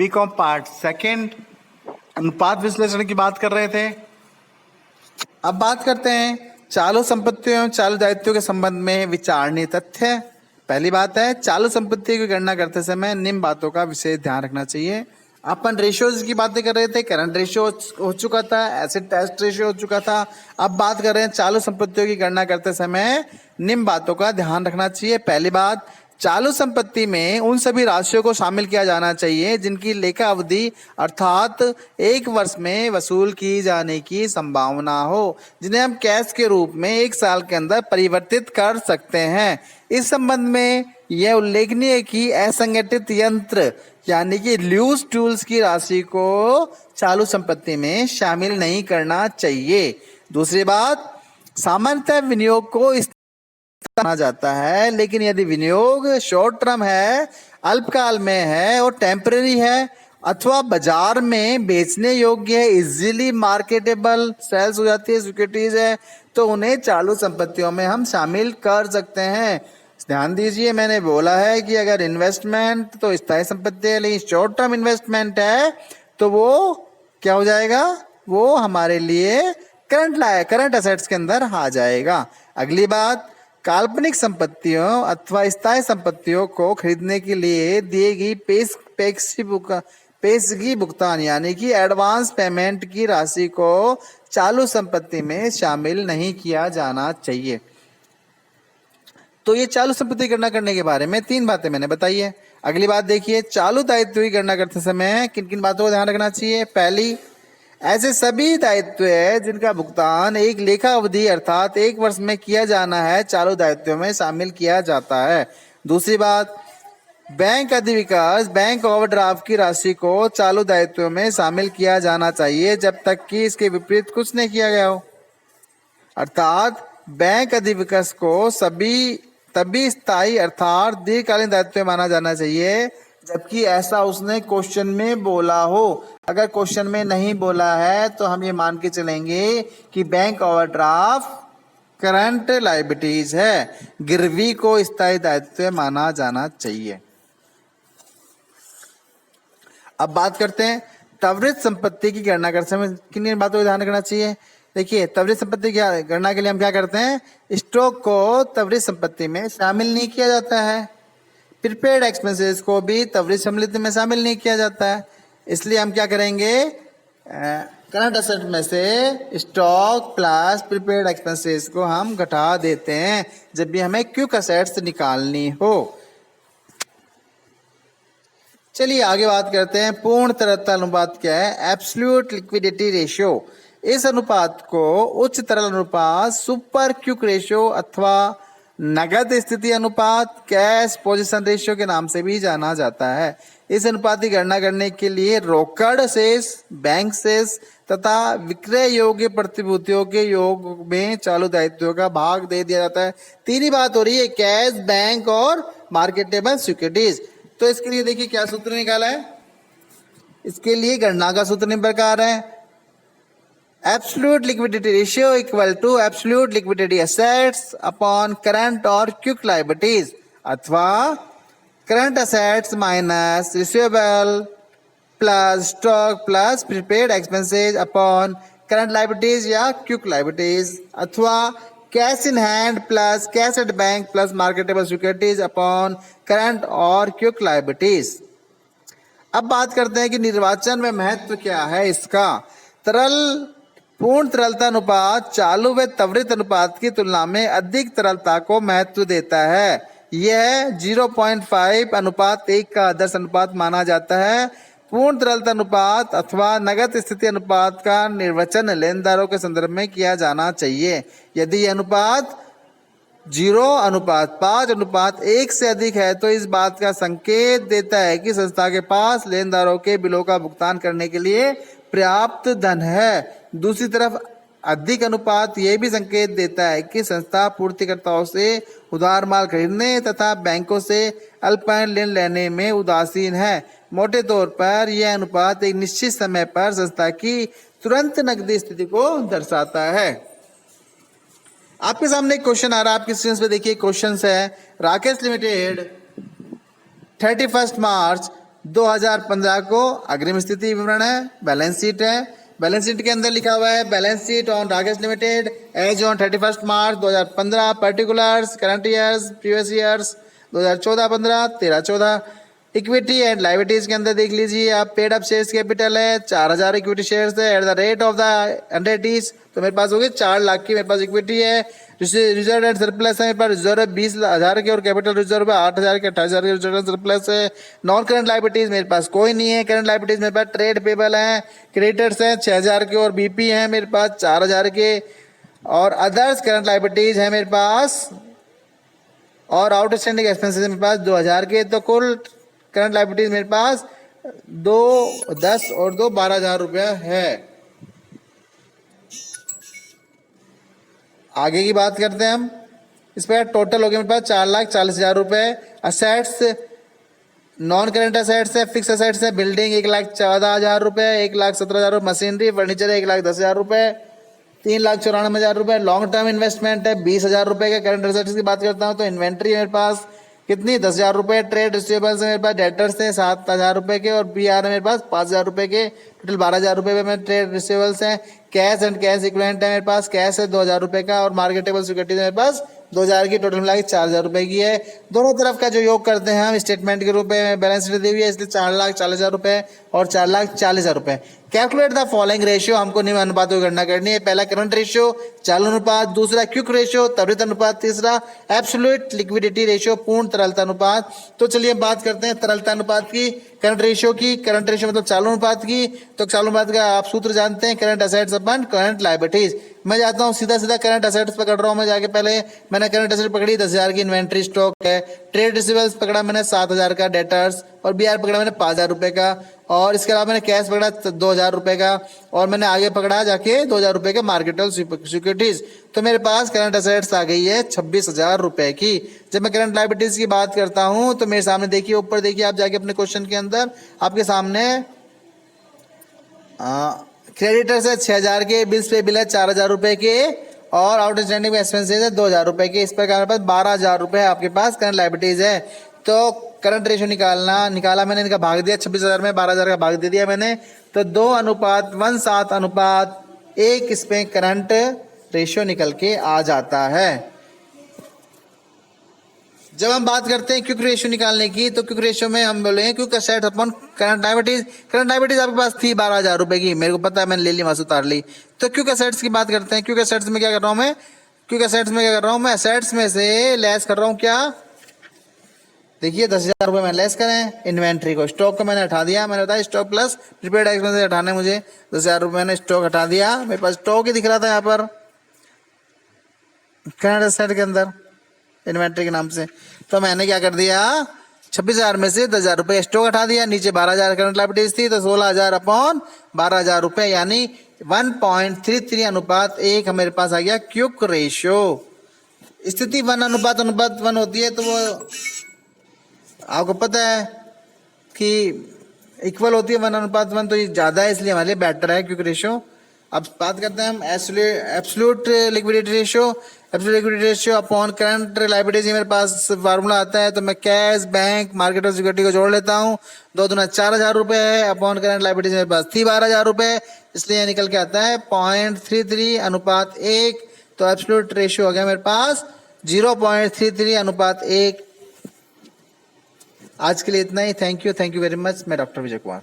BCom part second अनुपात विश्लेषण की बात कर रहे थे। अब बात करते हैं चालू संपत्तियों एवं चालू दायित्वों के संबंध में विचारणीय तथ्य। पहली बात है, चालू संपत्ति की गणना करते समय निम्न बातों का विशेष ध्यान रखना चाहिए। अपन रेशियोज की बातें कर रहे थे, करंट रेशियो हो चुका था, एसिड टेस्ट रेशियो हो चुका था। अब बात कर रहे हैं चालू संपत्तियों की गणना करते समय निम्न बातों का ध्यान रखना चाहिए। पहली बात, चालू संपत्ति में उन सभी राशियों को शामिल किया जाना चाहिए जिनकी लेखा अवधि अर्थात 1 वर्ष में वसूल की जाने की संभावना हो, जिन्हें हम कैश के रूप में 1 साल के अंदर परिवर्तित कर सकते हैं। इस संबंध में यह उल्लेखनीय है कि असंगठित यंत्र यानी कि लूज टूल्स की राशि को चालू संपत्ति में शामिल नहीं करना चाहिए। दूसरी बात, सामान्यतः विनियोग को माना जाता है, लेकिन यदि विनियोग शॉर्ट टर्म है, अल्पकाल में है और टेम्परेरी है अथवा बाजार में बेचने योग्य है, इजीली मार्केटेबल सेल्स हो जाती है, सिक्योरिटीज है, तो उन्हें चालू संपत्तियों में हम शामिल कर सकते हैं। ध्यान दीजिए, मैंने बोला है कि अगर इन्वेस्टमेंट तो स्थायी संपत्ति है, लेकिन शॉर्ट टर्म इन्वेस्टमेंट है तो वो क्या हो जाएगा, वो हमारे लिए करंट एसेट्स के अंदर आ जाएगा। अगली बात, काल्पनिक संपत्तियों अथवा स्थायी संपत्तियों को खरीदने के लिए दिए गई पेशगी भुगतान यानी कि एडवांस पेमेंट की राशि को चालू संपत्ति में शामिल नहीं किया जाना चाहिए। तो ये चालू संपत्ति की गणना करने के बारे में 3 बातें मैंने बताई है। अगली बात देखिए, चालू दायित्व की गणना करते समय किन किन बातों का ध्यान रखना चाहिए। पहली, ऐसे सभी दायित्व है जिनका भुगतान एक लेखा अवधि अर्थात 1 वर्ष में किया जाना है, चालू दायित्व में शामिल किया जाता है। दूसरी बात, बैंक अधिविकास बैंक ओवरड्राफ्ट की राशि को चालू दायित्व में शामिल किया जाना चाहिए जब तक कि इसके विपरीत कुछ नहीं किया गया हो। अर्थात बैंक अधिविकास को तभी स्थायी अर्थात दीर्घकालीन दायित्व माना जाना चाहिए जबकि ऐसा उसने क्वेश्चन में बोला हो। अगर क्वेश्चन में नहीं बोला है तो हम ये मान के चलेंगे कि बैंक ओवरड्राफ्ट करंट लायबिलिटीज है, गिरवी को स्थायी दायित्व माना जाना चाहिए। अब बात करते हैं त्वरित संपत्ति की गणना करते समय किन किन बातों का ध्यान रखना चाहिए। देखिए, त्वरित संपत्ति की गणना के लिए हम क्या करते हैं, स्टॉक को त्वरित संपत्ति में शामिल नहीं किया जाता है, प्रीपेड एक्सपेंसेस को भी त्वरित संपत्ति में शामिल नहीं किया जाता है। इसलिए हम क्या करेंगे, करंट एसेट में से स्टॉक प्लस प्रीपेड एक्सपेंसेस को हम घटा देते हैं जब भी हमें क्विक एसेट्स निकालनी हो। चलिए आगे बात करते हैं, पूर्ण तरलता अनुपात क्या है, एब्सोल्यूट लिक्विडिटी रेशियो। इस अनुपात को उच्च तरल अनुपात, सुपर क्विक रेशियो अथवा नगद स्थिति अनुपात, कैश पोजीशन रेशियो के नाम से भी जाना जाता है। इस अनुपात की गणना करने के लिए रोकड़ शेष, बैंक शेष तथा विक्रय योग्य प्रतिभूतियों के योग में चालू दायित्वों का भाग दे दिया जाता है। 3 ही बात हो रही है, कैश, बैंक और मार्केटेबल सिक्योरिटीज। तो इसके लिए देखिए क्या सूत्र निकाला है, इसके लिए गणना का सूत्र निम्न प्रकार है, absolute liquidity ratio equal to absolute liquidity assets upon current और क्विक लायबिलिटीज अथवा current assets minus receivable plus stock plus prepaid expenses upon current liabilities या क्विक लायबिलिटीज अथवा cash in hand plus cash at bank plus marketable securities upon current और quick liabilities. अब बात करते हैं कि निर्वाचन में महत्व क्या है इसका। पूर्ण तरलता अनुपात चालू व त्वरित अनुपात की तुलना में अधिक तरलता को महत्व देता है। यह 0.5 अनुपात 1 का आदर्श अनुपात माना जाता है। पूर्ण तरलता अनुपात अथवा नगद स्थिति अनुपात का निर्वचन लेनदारों के संदर्भ में किया जाना चाहिए। यदि यह अनुपात 0:5:1 से अधिक है तो इस बात का संकेत देता है कि संस्था के पास लेनदारों के बिलों का भुगतान करने के लिए पर्याप्त धन है। दूसरी तरफ अधिक अनुपात यह भी संकेत देता है कि संस्था पूर्तिकर्ताओं से उधार माल खरीदने तथा बैंकों से अल्पकालीन ऋण लेने में उदासीन है। मोटे तौर पर यह अनुपात एक निश्चित समय पर संस्था की तुरंत नकदी स्थिति को दर्शाता है। आपके सामने एक क्वेश्चन आ रहा है, आपके स्क्रीन पे देखिए क्वेश्चन है, राकेश लिमिटेड 31 मार्च 2015 को अग्रिम स्थिति विवरण है, बैलेंस शीट है। बैलेंस शीट के अंदर लिखा हुआ है balance sheet on Rakesh limited as on 31 March 2015, particulars, current years, previous years 2014-15, 13-14। Equity and liabilities के अंदर देख लीजिए आप, पेड अप शेयर्स कैपिटल है 4000 इक्विटी शेयर्स है at the rate of the 100, तो मेरे पास होगी 4 लाख की मेरे पास इक्विटी है। रिजर्व एंड सरप्लस है मेरे पास, रिजर्व है 20,000 के और कैपिटल रिजर्व है 8,000 के, 28,000 के रिजर्व एंड सरप्लस है। नॉन करंट लाइबिलिटीज मेरे पास कोई नहीं है। करंट लाइबिलिटीज मेरे पास ट्रेड पेबल है, क्रेडिटर्स हैं 6,000 के और बीपी हैं मेरे पास 4,000 के, और अदर्स करंट लाइबिलिटीज है मेरे पास, और आउटस्टैंडिंग एक्सपेंसेस मेरे पास 2,000 के। तो कुल करंट लाइबिलिटीज मेरे पास 2, 10 और 2, 12,000 रुपया है। आगे की बात करते हैं हम, इस पर टोटल हो गया मेरे पास 4,40,000 रुपए। असेट्स, नॉन करंट असेट्स है, फिक्स असेट्स है, बिल्डिंग 1,14,000 रुपए, 1,17,000 रुपए, मशीनरी फर्नीचर है 1,10,000 रुपए, 3,94,000 रुपए। लॉन्ग टर्म इन्वेस्टमेंट है 20,000 रुपए का। करंट असेट्स की बात करता हूँ तो इन्वेंट्री मेरे पास कितनी 10,000 रुपए, ट्रेड रिसीवेबल्स है मेरे पास, डेटर्स है 7,000 रुपए के, और पीआर है मेरे पास 5,000 रुपए के, टोटल 12,000 रुपए में ट्रेड रिसीवेबल्स हैं। कैश एंड कैश इक्विवेलेंट है मेरे पास, कैश है 2,000 रुपए का, और मार्केटेबल सिक्योरिटीज मेरे पास 2,000 की, टोटल मिला के 4,000 रुपए की है। दोनों तरफ का जो योग करते हैं हम स्टेटमेंट के रूप में बैलेंस शीट दी हुई है, इसलिए 4,40,000 रुपए और 4,40,000 रुपए। कैलकुलेट द फॉलोइंग रेशियो, हमको निम्न अनुपातों की गणना करनी है। पहला करंट रेशियो चालू अनुपात, दूसरा क्विक रेशियो त्वरित अनुपात, तीसरा एब्सोल्यूट लिक्विडिटी रेशियो पूर्ण तरलता अनुपात। तो चलिए बात करते हैं तरलता अनुपात की, करंट रेशियो की। करंट रेशियो मतलब चालू अनुपात की, तो चालू अनुपात का आप सूत्र जानते हैं, करंट असेट्स अपन करंट लायबिलिटीज। मैं जाता हूँ सीधा सीधा करंट असेट्स पकड़ रहा हूँ मैं जाके। पहले मैंने करंट असेट पकड़ी 10,000 की इन्वेंट्री स्टॉक है, ट्रेड रिसीवेबल्स पकड़ा मैंने 7,000 का, डेटर्स और बीआर पकड़ा मैंने 5,000 रुपए का, और इसके अलावा मैंने कैश पकड़ा 2,000 रुपए का, और मैंने आगे पकड़ा जाके 2,000 रुपए के मार्केटेबल सिक्योरिटीज। तो मेरे पास करंट असेट्स आ गई है 26,000 रुपए की। जब मैं करंट लायबिलिटीज की बात करता हूं तो मेरे सामने देखिए, ऊपर देखिए आप जाके अपने क्वेश्चन के अंदर, आपके सामने क्रेडिटर्स है 6,000 के, बिल्स पे बिल है 4,000 रुपए के, और आउटस्टैंडिंग एक्सपेंसेस है 2,000 रुपए के। इस प्रकार पास 12,000 रुपए आपके पास करंट लायबिलिटीज है। तो करंट रेशियो निकाला मैंने, इनका भाग दिया 26,000 में, 12,000 का भाग दे दिया मैंने, तो 2:1:7:1 इसमें करंट रेशियो निकल के आ जाता है। जब हम बात करते हैं क्विक रेशियो निकालने की, तो क्विक रेशियो में हम बोलेंगे quick assets upon current liabilities. Current liabilities आपके पास थी 12,000 रुपए की, मेरे को पता है, मैंने ले ली, वहां से उतार ली। तो क्विक असेट्स की बात करते हैं। क्विक असेट्स में क्या कर रहा हूं मैं, क्विक असेट्स में क्या कर रहा हूं मैं, असेट्स में से लेस कर रहा हूं क्या, देखिए 10,000 रुपए मैंने लेस करें इन्वेंट्री को, स्टॉक को मैंने हटा दिया, मैंने बताया स्टॉक प्लस प्रीपेड एक्सपेंसेस हटाने मुझे, 10,000 रुपए मैंने स्टॉक हटा दिया, मेरे पास स्टॉक ही दिख रहा था यहाँ पर करंट असेट के अंदर इन्वेंट्री के नाम से। तो मैंने क्या कर दिया, 26,000 में से 10,000 रुपए स्टॉक हटा दिया, नीचे 12,000 करंट लायबिलिटीज थी, तो 16,000 अपॉन 12,000 रुपए, यानी 1.33:1 मेरे पास आ गया क्विक रेशियो। स्थिति 1:1 होती है, तो वो आपको पता है कि इक्वल होती है 1:1, तो ये ज्यादा है, इसलिए हमारे लिए बेटर है क्विक रेशियो। अब बात करते हैं हम absolute liquidity ratio. Absolute liquidity ratio upon current liabilities, मेरे पास फार्मूला आता है, तो मैं कैश, बैंक, मार्केट और सिक्योरिटी को जोड़ लेता हूँ। 2 × 4,000 रुपए है, अपॉन करंट लायबिलिटीज मेरे पास थी 12,000 रुपए, इसलिए निकल के आता है 0.33:1। तो एब्सोल्यूट रेशियो हो गया मेरे पास 0.33:1। आज के लिए इतना ही। Thank you very much. मैं डॉक्टर विजय कुमार।